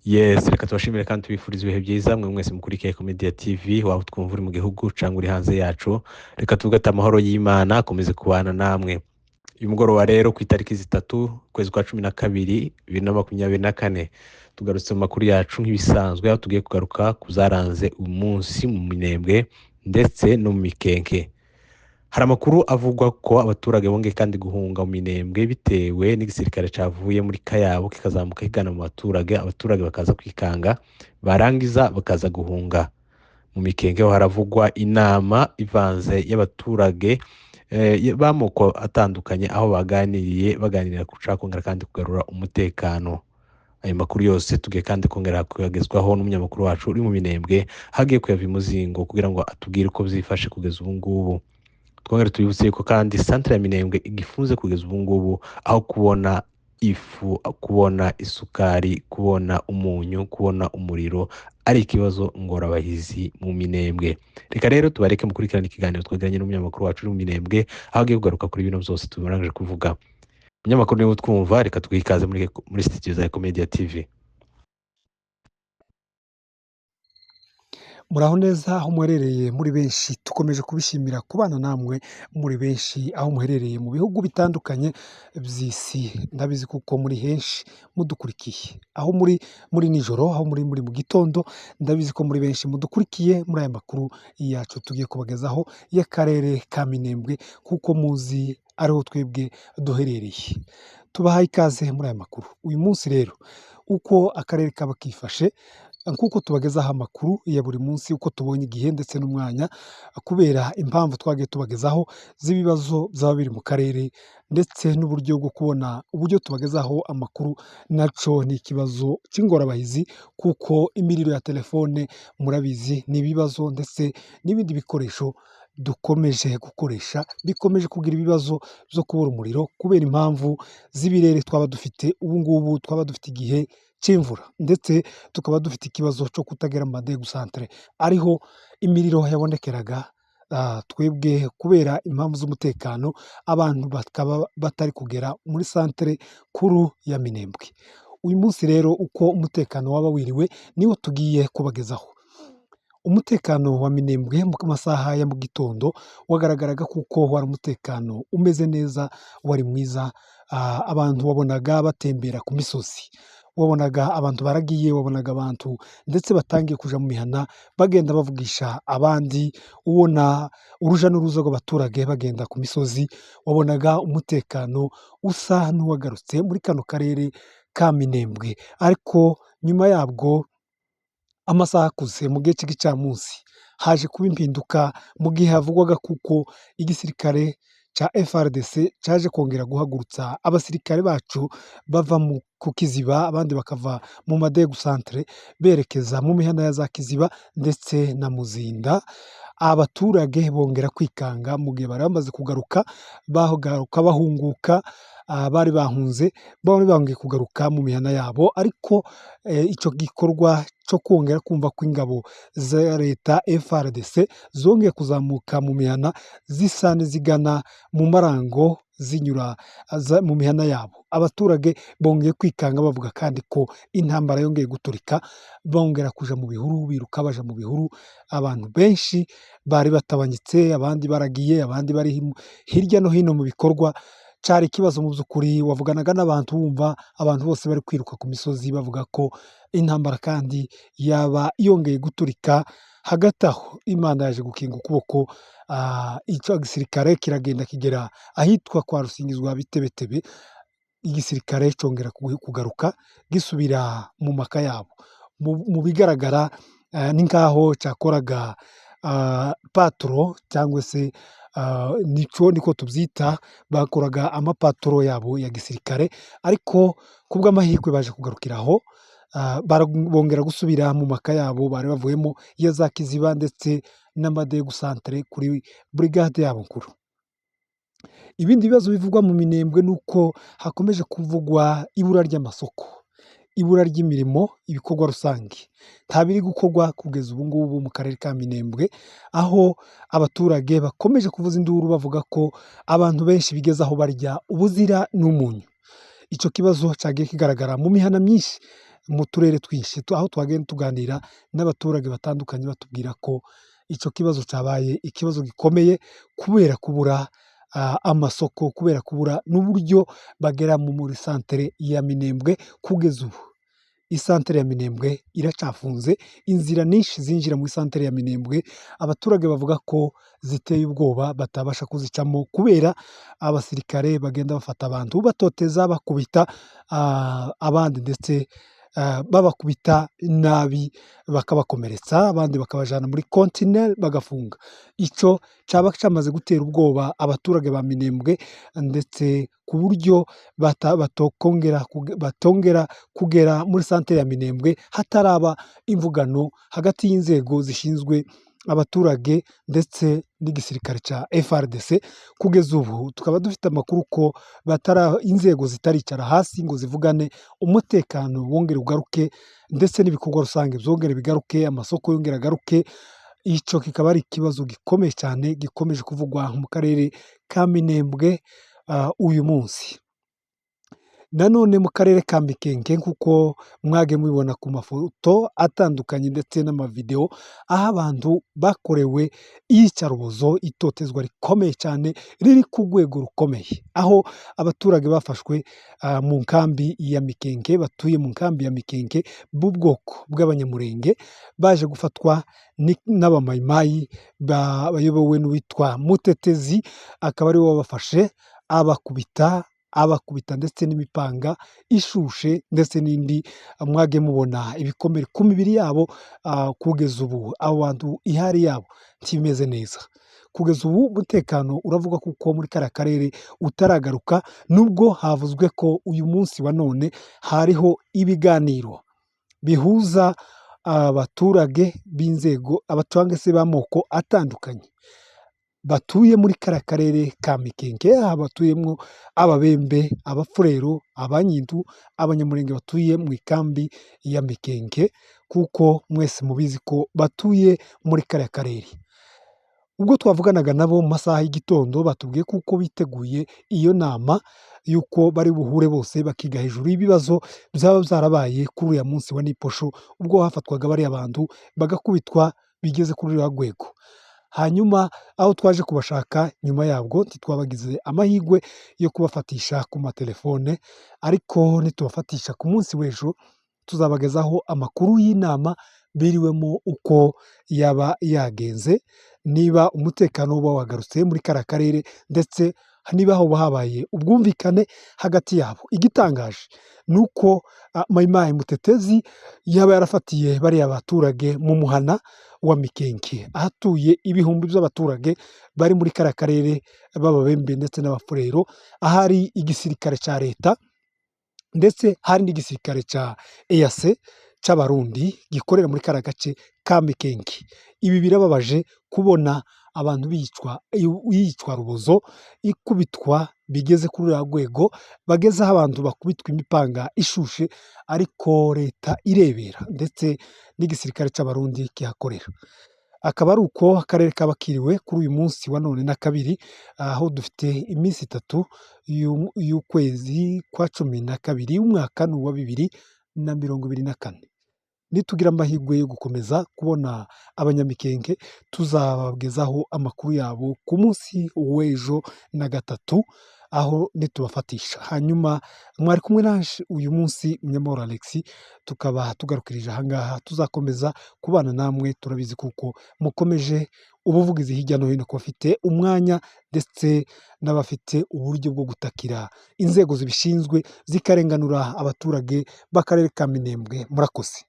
Yes, reka tubashimire kandi tubifurize ibihe byiza mwe mwese mukurikiye ku Media TV waba twumva uri mu gihugu cyangwa uri hanze yacu. Reka tuvuge ati amahoro y'Imana akomeze kubana namwe. Uyu mugoroba rero ku itariki 3 ukwezi kwa 12 2024 tugarutse mu makuru yacu nk'ibisanzwe aho tugiye kugaruka kuzaranze umunsi mu minembwe ndetse no mu mikenke. Hari amakuru avugwa ko abaturage bongeye kandi guhunga mu minembwe bitewe n'igisirikare cavuye muri Kayabo kikazamuka kigana mu abaturage bakaza kwikanga barangiza bakaza guhunga. Mu mikenke ho haravugwa inama ivanze y'abaturage b'amoko atandukanye aho baganirira ku cakongera kandi kugarura umutekano. Ayo makuru yose tugiye kandi kongera kuyagezwaho n'umunyamakuru wacu uri mu minembwe hagiye kuyava imuzingo kugira ngo atubwire uko vyifashe kugeza ubu ngubu. Twongere tubibutse ko kandi santere ya Minembwe igifunze kugeza ubu ngubu aho kubona ifu, kubona isukari, kubona umunyu, kubona umuriro ari ikibazo ngorabahizi mu Minembwe. Reka rero tubareke mukurikirana ikiganiro twagiranye n'umunyamakuru wacu uri mu Minembwe aho agiye kugaruka kuri bino byose tubarangije kuvuga. Umunyamakuru niwe twumva, reka tuguhe ikaze muri studio za Ecomedia TV. Muraho neza aho muherereye muri benshi, tukomeje kubishimira kubana namwe muri benshi aho muherereye mu bihugu bitandukanye by'isi. Ndabizi kuko muri henshi mudukurikiye, aho muri nijoro, aho muri mu gitondo, ndabizi ko muri benshi mudukurikiye muri aya makuru yacu tugiye kubagezaho y'akarere ka Minembwe kuko muzi ariho twebwe duherereye. Tubahaye ikaze muri aya makuru. Uyu munsi rero uko akarere kaba kifashe kuko tubagezaho amakuru ya buri munsi uko tubonye igihe ndetse n'umwanya, kubera impamvu twagiye tubagezaho z'ibibazo byaba biri mu karere ndetse n'uburyo bwo kubona uburyo tubagezaho amakuru naco ni ikibazo cy'ingorabahizi kuko imiriro ya telefone murabizi ni ibibazo ndetse n'ibindi bikoresho dukomeje gukoresha bikomeje kugira ibibazo byo kubura umuriro kubera impamvu z'ibirere twaba dufite ubu ngubu, twaba dufite igihe cy'imvura ndetse tukaba dufite ikibazo cyo kutagera mu madegu santere ariho imiriro yabonekeraga. Twebwe kubera impamvu z'umutekano abantu bakaba batari kugera muri santere kuru ya Minembwe. Uyu munsi rero uko umutekano waba wiriwe niwo tugiye kubagezaho. Umutekano wa Minembwe mu masaha ya mu gitondo wagaragaraga kuko wari umutekano umeze neza, wari mwiza. Abantu wabonaga batembera ku misozi, wabonaga abantu baragiye, wabonaga abantu ndetse batangiye kuja mu mihana bagenda bavugisha abandi, ubona uruja n'uruza rw'abaturage bagenda ku misozi, wabonaga umutekano usa n'uwagarutse muri kano karere ka Minembwe. Ariko nyuma yabwo amasaha akuze mu gihe cy'igicamunsi haje kuba impinduka mu gihe havugwaga kuko igisirikare ca FARDC caje kongera guhagurutsa abasirikare bacu bava ku Kiziba, abandi bakava mu madegu santere berekeza mu mihana ya za Kiziba ndetse na Muzinda. Abaturage bongera kwikanga mu gihe bari bamaze kugaruka bahunguka, bari bahunze bari bongeye kugaruka mu mihana yabo. Ariko icyo gikorwa cyo kongera kumva ko ingabo za leta FARDC zongeye kuzamuka mu mihana zisa n'izigana mu marango zinyura mu mihana yabo, abaturage bongeye kwikanga bavuga kandi ko intambara yongeye guturika, bongera kuja mu bihuru, biruka baja mu bihuru. Abantu benshi bari batabanyitse, abandi baragiye, abandi bari hirya no hino mu bikorwa. Cari ikibazo mu by'ukuri, wavuganaga n'abantu wumva abantu bose bari kwiruka ku misozi bavuga ko intambara kandi yaba yongeye guturika. Hagati aho Imana yaje gukinga ukuboko, icyo gisirikare kiragenda kigera ahitwa kwa Rusingizwa Bitebetebe, igisirikare congera kugaruka gisubira mu maka yabo. Mu bigaragara ni nkaho cyakoraga patro cyangwa se niko tubyita, bakoraga amapatro yabo ya gisirikare. Ariko kubw'amahirwe baje kugarukiraho, bongera gusubira mu maka yabo bari bavuyemo ya za Kiziba ndetse n'amadegu santere kuri brigade yabo nkuru. Ibindi bibazo bivugwa mu Minembwe nuko hakomeje kuvugwa ibura ry'amasoko, ibura ry'imirimo, ibikorwa rusange nta biri gukorwa kugeza ubu ngubu mu karere ka Minembwe, aho abaturage bakomeje kuvuza induru bavuga ko abantu benshi bigeze aho barya ubuzira n'umunyu. Icyo kibazo cyagiye kigaragara mu mihana myinshi mu turere twinshi aho twagenda tuganira n'abaturage batandukanye batubwira ko icyo kibazo cyabaye ikibazo gikomeye kubera kubura amasoko, kubera kubura n'uburyo bagera muri santere ya Minembwe. Kugeza ubu isantere ya Minembwe iracafunze, inzira nyinshi zinjira muri santere ya Minembwe abaturage bavuga ko ziteye ubwoba batabasha kuzicamo kubera abasirikare bagenda bafata abantu batoteza, bakubita abandi ndetse babakubita nabi bakabakomeretsa, abandi bakabajyana muri kontineri bagafunga. Icyo cyaba cyamaze gutera ubwoba abaturage ba Minembwe ndetse ku buryo batongera kugera muri santere ya Minembwe hataraba imvugano hagati y'inzego zishinzwe abaturage ndetse n'igisirikare cya FARDC. Kugeza ubu tukaba dufite amakuru ko inzego zitaricara hasi ngo zivugane umutekano wongere ugaruke ndetse n'ibikorwa rusange byongere bigaruke, amasoko yongere agaruke. Icyo kikaba ari ikibazo gikomeye cyane gikomeje kuvugwa mu karere ka Minembwe uyu munsi. Nanone mu karere ka Mikenke nk'uko mwage mubibona ku mafoto atandukanye ndetse n'amavidewo, aho abantu bakorewe iyicarubozo, itotezwa rikomeye cyane riri ku rwego rukomeye, aho abaturage bafashwe mu nkambi ya Mikenke, batuye mu nkambi ya Mikenke b'ubwoko bw'abanyamurenge, baje gufatwa n'abamayimayi bayobowe n'uwitwa Mutetezi, akaba ariwe wabafashe abakubita ndetse n'imipanga ishushe ndetse n'indi. Mwage mubona ibikomere ku mibiri yabo. Kugeza ubu abo bantu ihari yabo ntimeze neza. Kugeza ubu umutekano uravuga kuko muri kariya karere utaragaruka, nubwo havuzwe ko uyu munsi wa none hariho ibiganiro bihuza abaturage b'inzego cyangwa se b'amoko atandukanye batuye muri kariya karere ka Mikenke, batuyemo Ababembe, Abafurero, Abanyindu, Abanyamurenge batuye mu ikambi ya Mikenke, kuko mwese mubizi ko batuye muri kariya karere. Ubwo twavuganaga nabo mu masaha y'igitondo batubwiye kuko biteguye iyo nama y'uko bari buhure bose bakiga hejuru y'ibibazo byaba byarabaye kuri uriya munsi wa Niposho, ubwo hafatwaga bariya bantu bagakubitwa bigeze kuri uriya rwego. Hanyuma aho twaje kubashaka nyuma yabwo ntitwabagize amahirwe yo kubafatisha ku matelefone, ariko nitubafatisha ku munsi w'ejo tuzabagezaho amakuru y'inama biriwemo uko yaba yagenze, niba umutekano uba wagarutse muri kariya karere ndetse niba hoba habaye ubwumvikane hagati yabo. Igitangaje ni uko Mayimayi Mutetezi yaba yarafatiye bariya baturage mu muhana wa Mikenke, ahatuye ibihumbi by'abaturage bari muri kariya karere b'Ababembe ndetse n'Abafurero, ahari igisirikare cya leta ndetse hari n'igisirikare cya EAC cy'Abarundi gikorera muri kariya gace ka Mikenke. Ibi birababaje kubona abantu bicwa rubozo, ikubitwa bigeze kuri uriya rwego, bageze aho abantu bakubitwa imipanga ishushe, ariko leta irebera ndetse n'igisirikare cy'Abarundi kihakorera. Akaba ari uko akarere kaba kiriwe kuri uyu munsi wa none na kabiri, aho dufite iminsi 3 y'ukwezi kwa 12 umwaka ni uwa 2024. Nitugira amahirwe yo gukomeza kubona Abanyamikenke tuzabagezaho amakuru yabo ku munsi w'ejo na gatatu, aho nitubafatisha. Hanyuma mwari kumwe naje uyu munsi Munyamahoro Alex, tukaba tugarukirije ahangaha. Tuzakomeza kubana namwe, turabizi kuko mukomeje ubuvugizi hirya no hino ku bafite umwanya ndetse n'abafite uburyo bwo gutakira inzego zibishinzwe zikarenganura abaturage b'akarere ka Minembwe. Murakoze.